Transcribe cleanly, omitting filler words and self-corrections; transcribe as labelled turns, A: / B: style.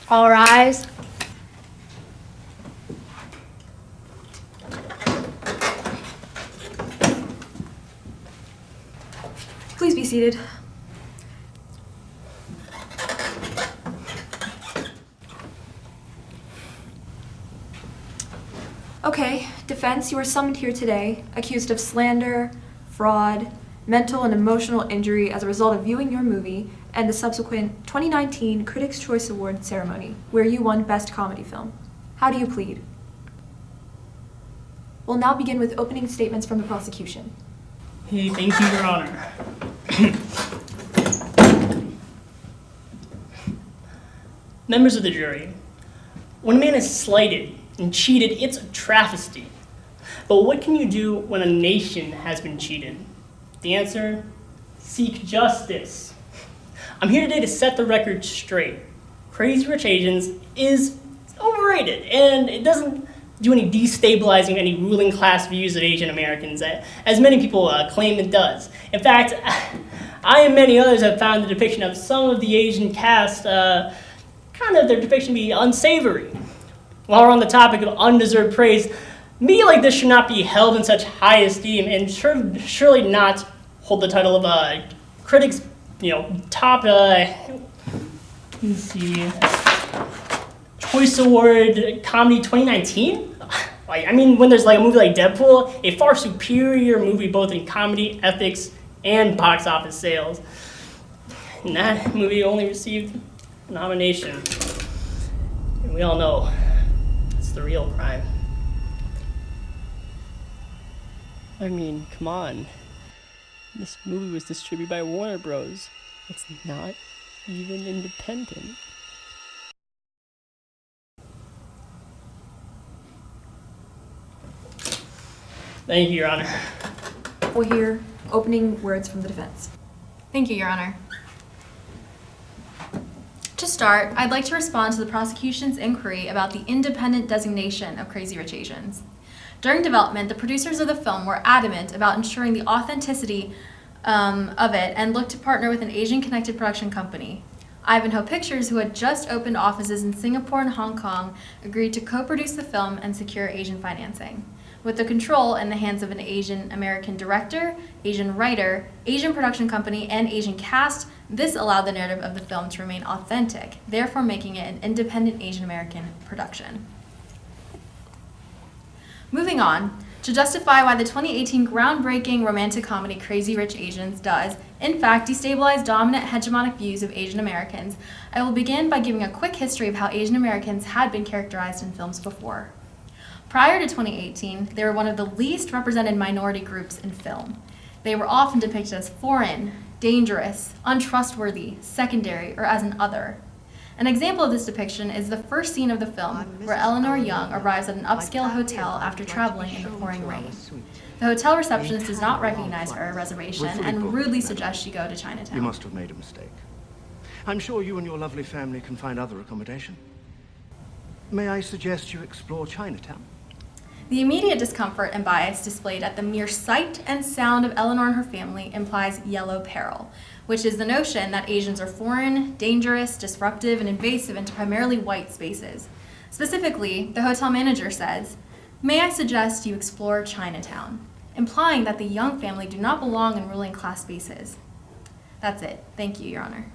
A: All rise.
B: Please be seated. Okay, defense, you are summoned here today, accused of slander, fraud, mental and emotional injury as a result of viewing your movie and the subsequent 2019 Critics' Choice Award ceremony, where you won Best Comedy Film. How do you plead? We'll now begin with opening statements from the prosecution.
C: Hey, thank you, Your Honor. Members of the jury, when a man is slighted and cheated, it's a travesty. But what can you do when a nation has been cheated? The answer, seek justice. I'm here today to set the record straight. Crazy Rich Asians is overrated, and it doesn't do any destabilizing of any ruling class views of Asian Americans, as many people claim it does. In fact, I and many others have found the depiction of some of the Asian cast, kind of their depiction to be unsavory. While we're on the topic of undeserved praise, media like this should not be held in such high esteem and surely not hold the title of critics, top, let's see, Choice Award Comedy 2019? When there's like a movie like Deadpool, a far superior movie both in comedy, ethics, and box office sales. And that movie only received a nomination. And we all know it's the real crime. Come on. This movie was distributed by Warner Bros. It's not even independent. Thank you, Your Honor.
B: We'll hear opening words from the defense.
D: Thank you, Your Honor. To start, I'd like to respond to the prosecution's inquiry about the independent designation of Crazy Rich Asians. During development, the producers of the film were adamant about ensuring the authenticity of it and looked to partner with an Asian-connected production company. Ivanhoe Pictures, who had just opened offices in Singapore and Hong Kong, agreed to co-produce the film and secure Asian financing. With the control in the hands of an Asian-American director, Asian writer, Asian production company, and Asian cast, this allowed the narrative of the film to remain authentic, therefore making it an independent Asian-American production. Moving on, to justify why the 2018 groundbreaking romantic comedy Crazy Rich Asians does, in fact, destabilize dominant hegemonic views of Asian Americans, I will begin by giving a quick history of how Asian Americans had been characterized in films before. Prior to 2018, they were one of the least represented minority groups in film. They were often depicted as foreign, dangerous, untrustworthy, secondary, or as an other. An example of this depiction is the first scene of the film, where Eleanor Young arrives at an upscale hotel after traveling in the pouring rain. The hotel receptionist does not recognize her reservation and rudely suggests she go to Chinatown.
E: You must have made a mistake. I'm sure you and your lovely family can find other accommodation. May I suggest you explore Chinatown?
D: The immediate discomfort and bias displayed at the mere sight and sound of Eleanor and her family implies yellow peril, which is the notion that Asians are foreign, dangerous, disruptive, and invasive into primarily white spaces. Specifically, the hotel manager says, "May I suggest you explore Chinatown," implying that the Young family do not belong in ruling class spaces. That's it. Thank you, Your Honor.